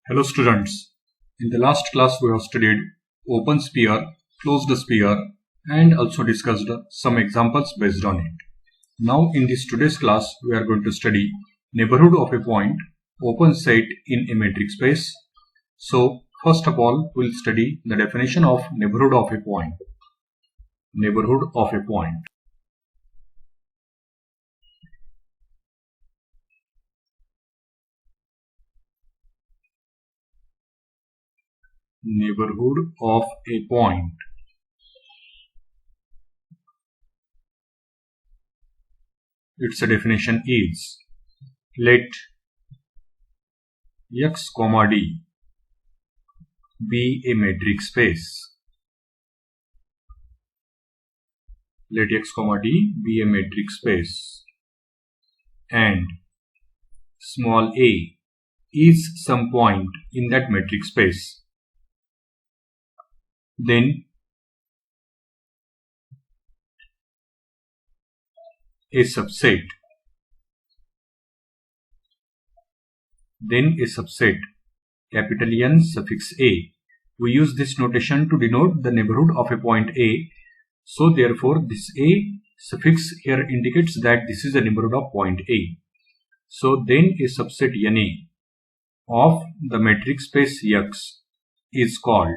Hello students, in the last class we have studied open sphere, closed sphere and also discussed some examples based on it. Now in this today's class we are going to study neighborhood of a point, open set in a metric space. So first of all we will study the definition of neighborhood of a point. Neighborhood of a point. Neighborhood of a point. Its definition is, let x, d be a metric space. Let x, d be a metric space and small a is some point in that metric space. Then a subset capital N suffix a. We use this notation to denote the neighborhood of a point a. So therefore this a suffix here indicates that this is the neighborhood of point a. So then a subset Na of the metric space X is called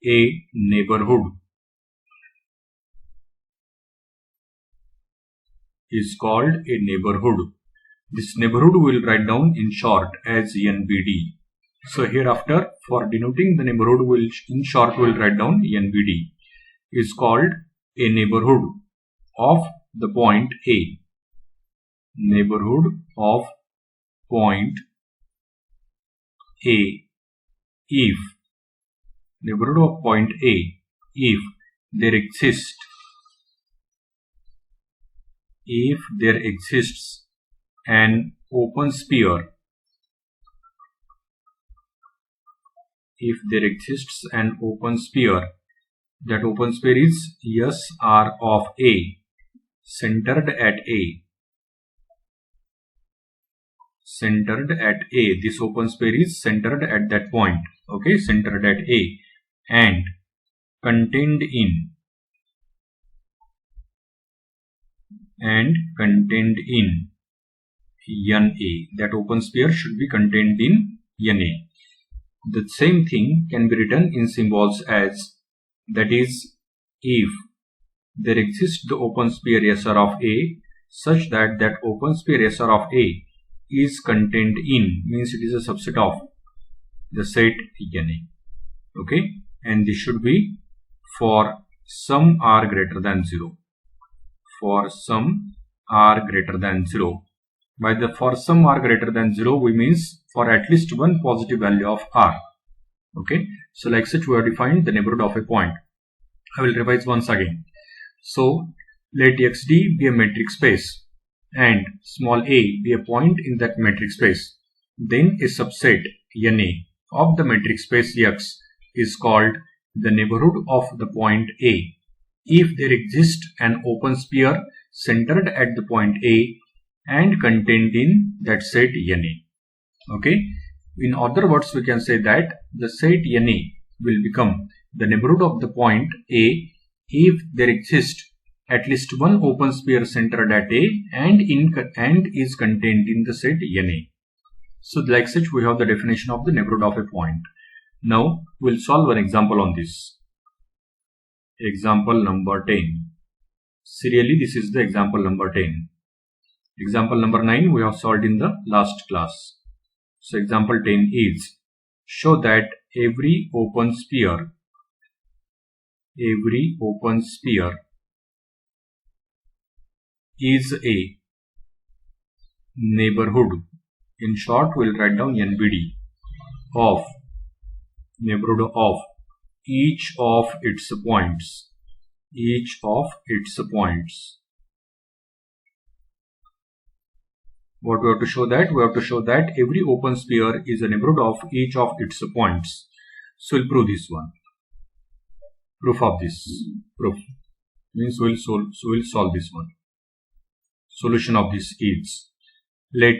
a neighborhood. This neighborhood we will write down in short as NBD. So hereafter for denoting the neighborhood we will write down NBD. Is called a neighborhood of the point A. Neighborhood of point A if neighborhood of point A if there exists an open sphere. If there exists an open sphere, that open sphere is SR of A, centered at A. This open sphere is centered at that point. Okay, centered at A and contained in NA. That open sphere should be contained in NA. The same thing can be written in symbols as, that is, if there exists the open sphere SR of A such that that open sphere SR of A is contained in, means it is a subset of the set NA. Okay, and this should be for some r greater than 0. For some r greater than 0. By the for some r greater than 0 we means for at least one positive value of r. Okay, so like such we have defined the neighborhood of a point. I will revise once again. So let xd be a metric space and small a be a point in that metric space. Then a subset Na of the metric space X is called the neighborhood of the point A if there exists an open sphere centered at the point A and contained in that set Na. Okay, in other words we can say that the set Na will become the neighborhood of the point A if there exists at least one open sphere centered at A and is contained in the set Na. So like such we have the definition of the neighborhood of a point. Now we will solve an example on this. Example number 10. Serially this is the example number 10. Example number 9 we have solved in the last class. So example 10 is, show that every open sphere is a neighborhood. In short we will write down NBD of neighborhood of each of its points. What we have to show that? We have to show that every open sphere is a neighborhood of each of its points. So we'll prove this one. Proof of this. Proof means we'll solve this one. Solution of this is, let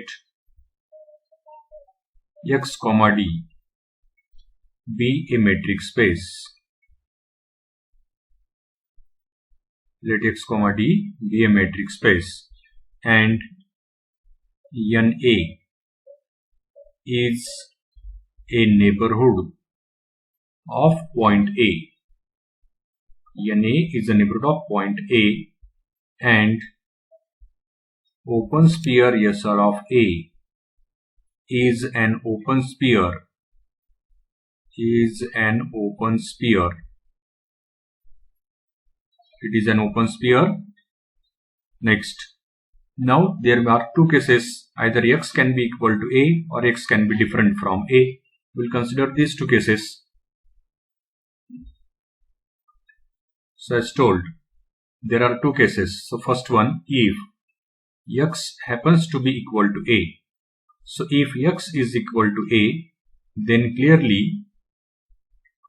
x comma d be a metric space. Let x comma d be a metric space, and NA is a neighborhood of point A. NA is a neighborhood of point A, and open sphere SR of A is an open sphere. It is an open sphere. Next, now there are two cases. Either x can be equal to A or x can be different from A. We'll consider these two cases. So as told, there are two cases. So first one, if x happens to be equal to A. So if x is equal to A, then clearly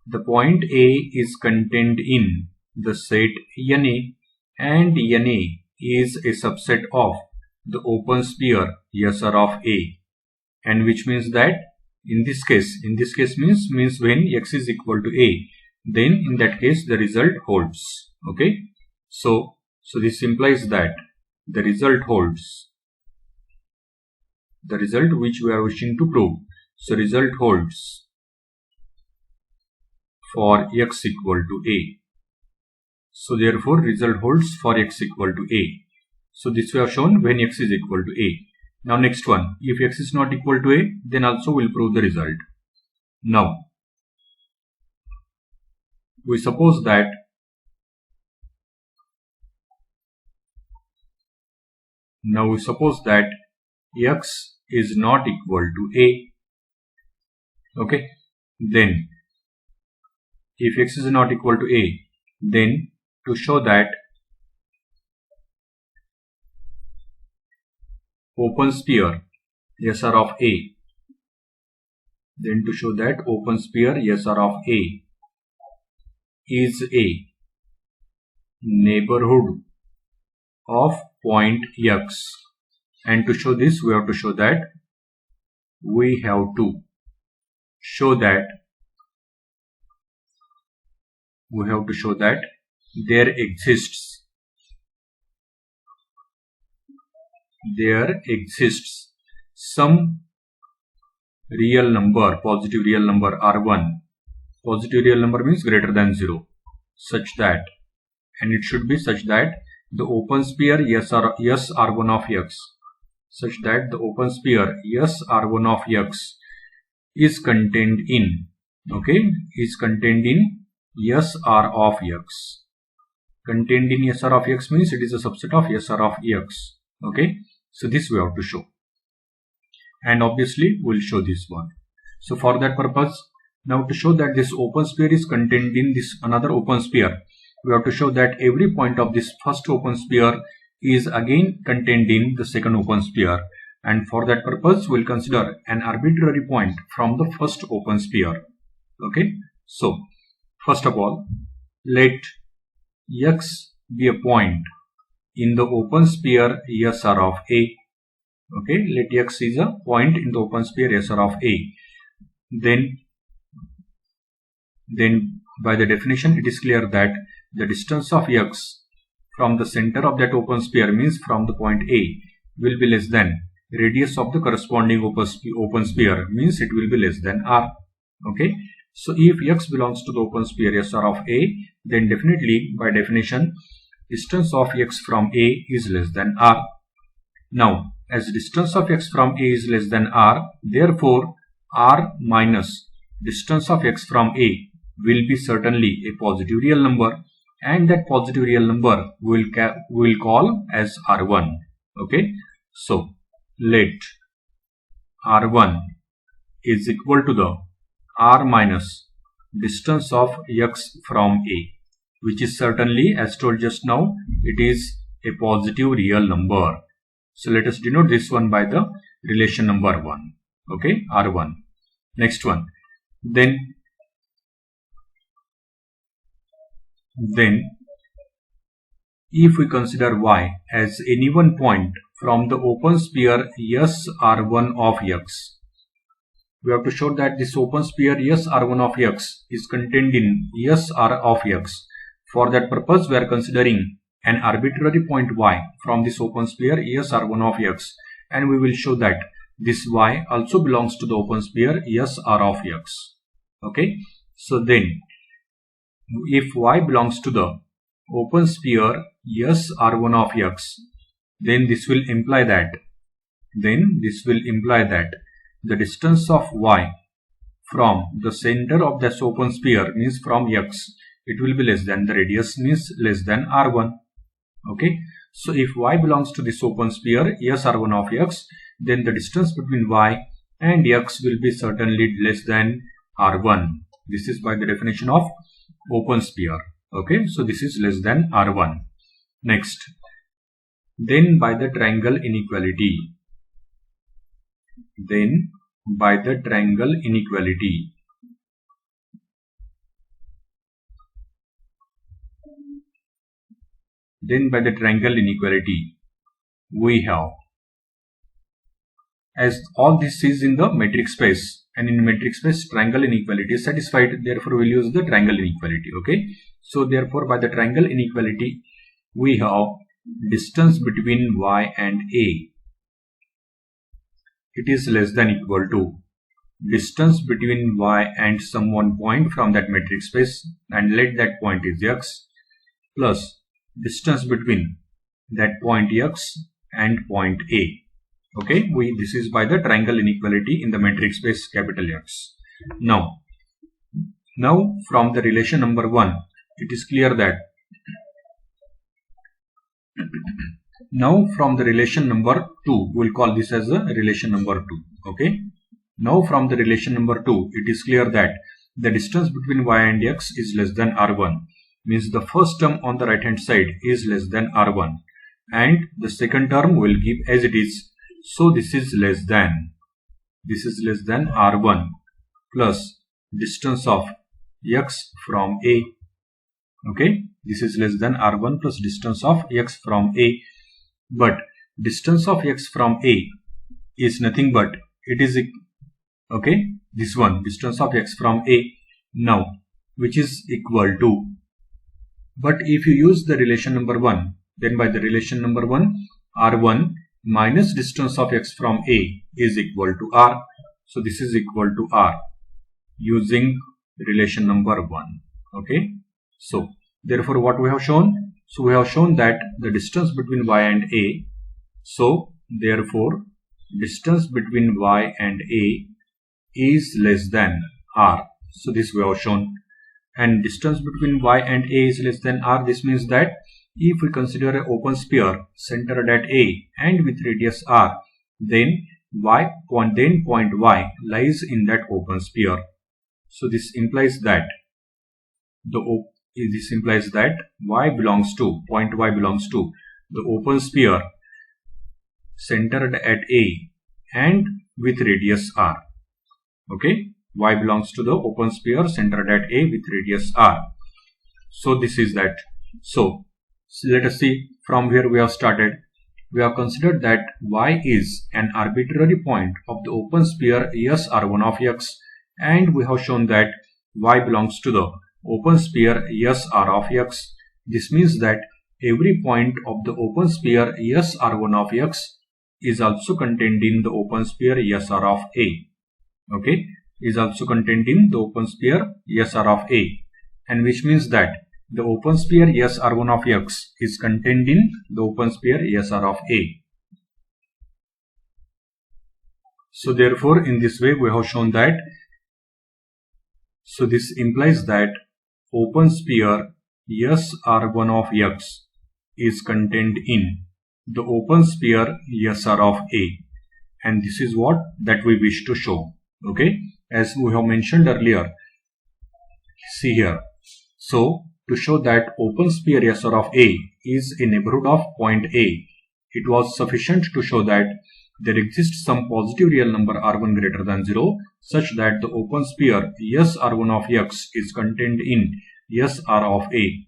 the point A is contained in the set NA, and NA is a subset of the open sphere SR of A, and which means that in this case means when x is equal to A, then in that case the result holds. Okay, so this implies that the result holds, the result which we are wishing to prove. So result holds for x equal to A. So therefore result holds for x equal to A. So this we have shown when x is equal to A. Now next one, if x is not equal to A, then also we'll prove the result. Now we suppose that x is not equal to A. Okay, then if x is not equal to A, then to show that open sphere SR of A, is a neighborhood of point x, and to show this we have to show that there exists some real number, positive real number R1. Positive real number means greater than 0, such that, and it should be such that the open sphere SR1 of x, such that the open sphere SR1 of x is contained in, SR of x. Contained in SR of x means it is a subset of SR of x. Okay, so this we have to show, and obviously we'll show this one. So for that purpose, now to show that this open sphere is contained in this another open sphere, we have to show that every point of this first open sphere is again contained in the second open sphere, and for that purpose we'll consider an arbitrary point from the first open sphere. Okay, so first of all, let x be a point in the open sphere SR of A. Okay, let x is a point in the open sphere SR of A. Then by the definition it is clear that the distance of x from the center of that open sphere, means from the point A, will be less than radius of the corresponding open sphere, means it will be less than r. Okay, so if x belongs to the open sphere SR of A, then definitely by definition distance of x from A is less than r. Now as distance of x from A is less than r, therefore r minus distance of x from A will be certainly a positive real number, and that positive real number we'll call as R1. Okay, so let R1 is equal to the R minus distance of x from A, which is certainly, as told just now, it is a positive real number. So let us denote this one by the relation number 1. Okay, R1. Next one. Then if we consider y as any one point from the open sphere SR1 of x, we have to show that this open sphere yes R1 of x is contained in yes R of x. For that purpose, we are considering an arbitrary point y from this open sphere yes R1 of x, and we will show that this y also belongs to the open sphere yes R of x. Okay, so then if y belongs to the open sphere yes R1 of x, then this will imply that the distance of y from the center of this open sphere means from x, it will be less than the radius means less than r1. Okay, so if y belongs to this open sphere yes r1 of x, then the distance between y and x will be certainly less than r1. This is by the definition of open sphere. Okay, so this is less than r1. Next, then by the triangle inequality. Then by the triangle inequality, we have, as all this is in the metric space, and in metric space triangle inequality is satisfied, therefore we will use the triangle inequality. Okay, so therefore by the triangle inequality we have distance between y and a, it is less than equal to distance between y and some one point from that metric space, and let that point is x, plus distance between that point x and point a. Okay, this is by the triangle inequality in the metric space capital X. Now from the relation number 1, it is clear that now from the relation number 2, we will call this as a relation number 2. Okay, now from the relation number 2, it is clear that the distance between y and x is less than r1, means the first term on the right hand side is less than r1, and the second term will give as it is. So this is less than r1 plus distance of x from a. Okay, this is less than r1 plus distance of x from a, but distance of x from a is nothing but it is, okay, this one, distance of x from a, now which is equal to, but if you use the relation number 1, then by the relation number 1, r1 minus distance of x from a is equal to r. So this is equal to r using relation number 1. Okay, so therefore what we have shown? So we have shown that the distance between y and a, so therefore distance between y and a is less than r. So this we have shown, and distance between y and a is less than r. This means that if we consider an open sphere centered at a and with radius r, then point y lies in that open sphere. So this implies that point y belongs to the open sphere centered at a and with radius r. Okay, y belongs to the open sphere centered at a with radius r. So this is that. So let us see from where we have started. We have considered that y is an arbitrary point of the open sphere yes r1 of x, and we have shown that y belongs to the open sphere yes r of x. This means that every point of the open sphere yes r1 of x is also contained in the open sphere yes r of a. Okay, is also contained in the open sphere yes r of a, and which means that the open sphere yes r1 of x is contained in the open sphere yes r of a. So therefore in this way we have shown that, so this implies that open sphere yes r1 of x is contained in the open sphere yes r of a, and this is what that we wish to show. Okay, as we have mentioned earlier, see here. So to show that open sphere yes r of a is a neighborhood of point a, it was sufficient to show that there exists some positive real number r1 greater than 0 such that the open sphere yes r1 of x is contained in yes r of a,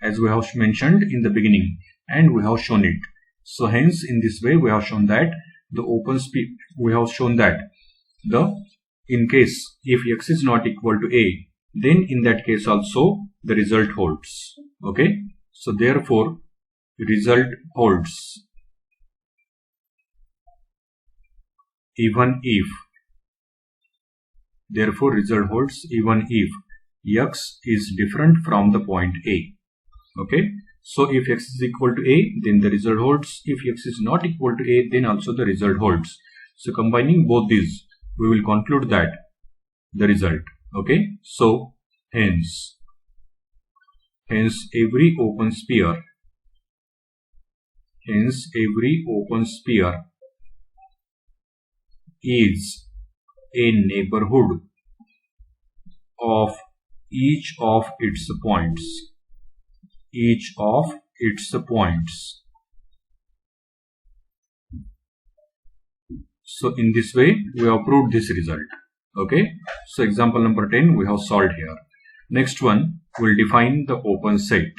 as we have mentioned in the beginning, and we have shown it. So hence in this way we have shown that the in case if x is not equal to a, then in that case also the result holds. Okay, so therefore result holds even if, therefore result holds even if x is different from the point a. Okay, so if x is equal to a, then the result holds. If x is not equal to a, then also the result holds. So combining both these, we will conclude that the result. Okay, so hence every open sphere is a neighborhood of each of its points. So in this way we have proved this result. Okay, so example number 10 we have solved here. Next one, we'll define the open set.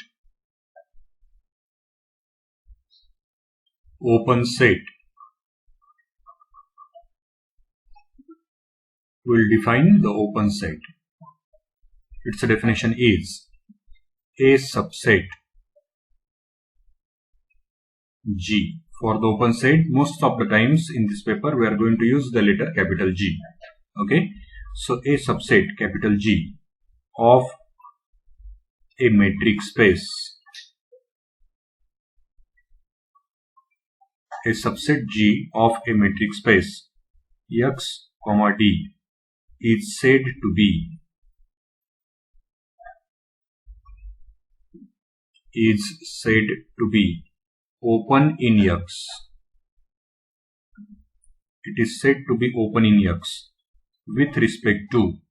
We'll define the open set. Its definition is a subset G. For the open set, most of the times in this paper we are going to use the letter capital G. Okay, so a subset capital G of a metric space. A subset G of a metric space X, D is said to be open in X. It is said to be open in X with respect to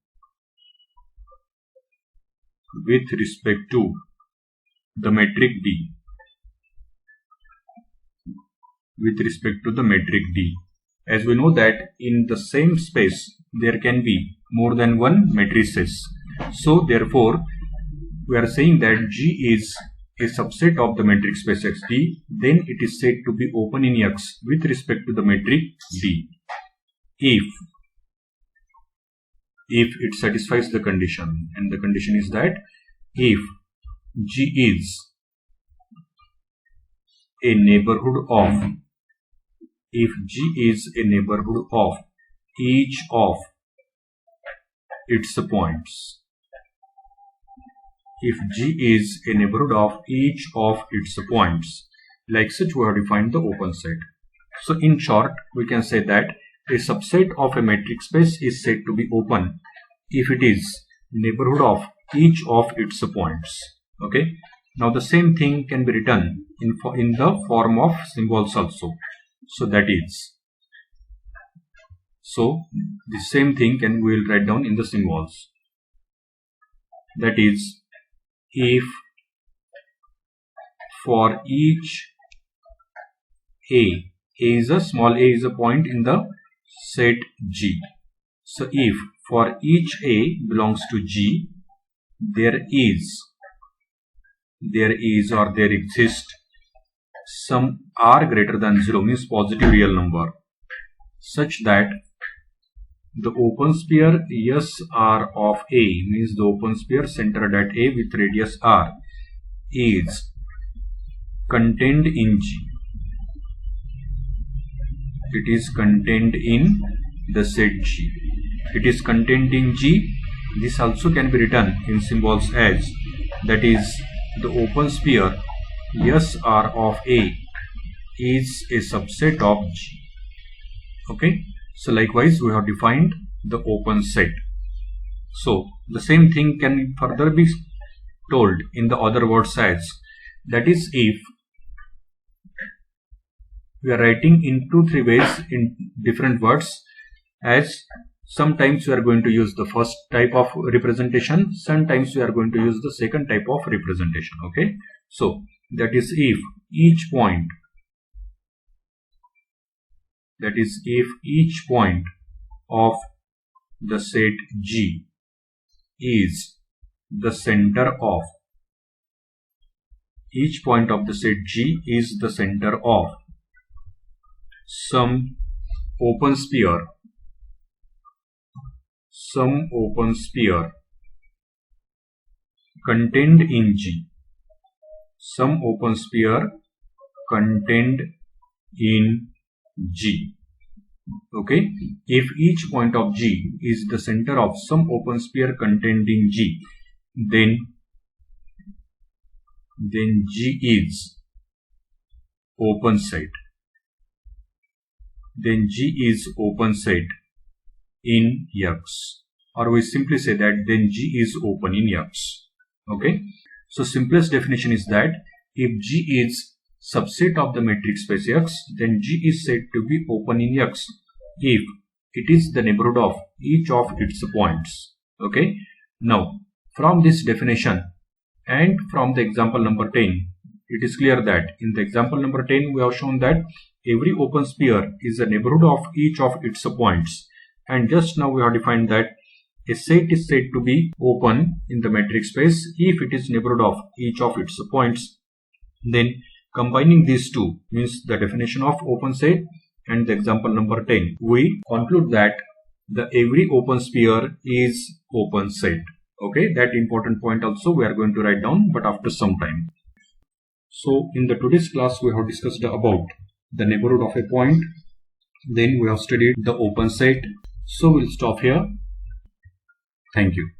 the metric D. As we know that in the same space there can be more than one matrices. So therefore we are saying that G is a subset of the metric space XD, then it is said to be open in X with respect to the metric D. If it satisfies the condition, and the condition is that if G is a neighborhood of each of its points. If G is a neighborhood of each of its points, like such we have defined the open set. So in short, we can say that a subset of a metric space is said to be open if it is neighborhood of each of its points. Okay. Now the same thing can be written in the form of symbols also. So that is, so the same thing we will write down in the symbols. That is, if for each a is a small a is a point in the set G. So if for each a belongs to G, there exists some r greater than 0, means positive real number, such that the open sphere SR of A, means the open sphere centered at A with radius R, is contained in G. It is contained in the set G. It is contained in G. This also can be written in symbols as, that is, the open sphere SR of A is a subset of G. Okay. So likewise we have defined the open set. So the same thing can further be told in the other words as, that is, if we are writing in 2-3 ways in different words, as sometimes we are going to use the first type of representation, sometimes we are going to use the second type of representation. Okay, so that is, if each point of the set G is the center of some open sphere some open sphere contained in G. Some open sphere contained in G. Okay, if each point of G is the center of some open sphere contained in G, then G is open set. Then G is open set in X, or we simply say that then G is open in X. Okay, so simplest definition is that if G is subset of the metric space X, then G is said to be open in X if it is the neighborhood of each of its points. Okay, now from this definition and from the example number 10, it is clear that in the example number 10 we have shown that every open sphere is a neighborhood of each of its points, and just now we have defined that a set is said to be open in the metric space if it is neighborhood of each of its points. Then combining these two means the definition of open set and the example number 10, we conclude that the every open sphere is open set. Okay, that important point also we are going to write down, but after some time. So in the today's class we have discussed about the neighborhood of a point, then we have studied the open set. So we'll stop here. Thank you.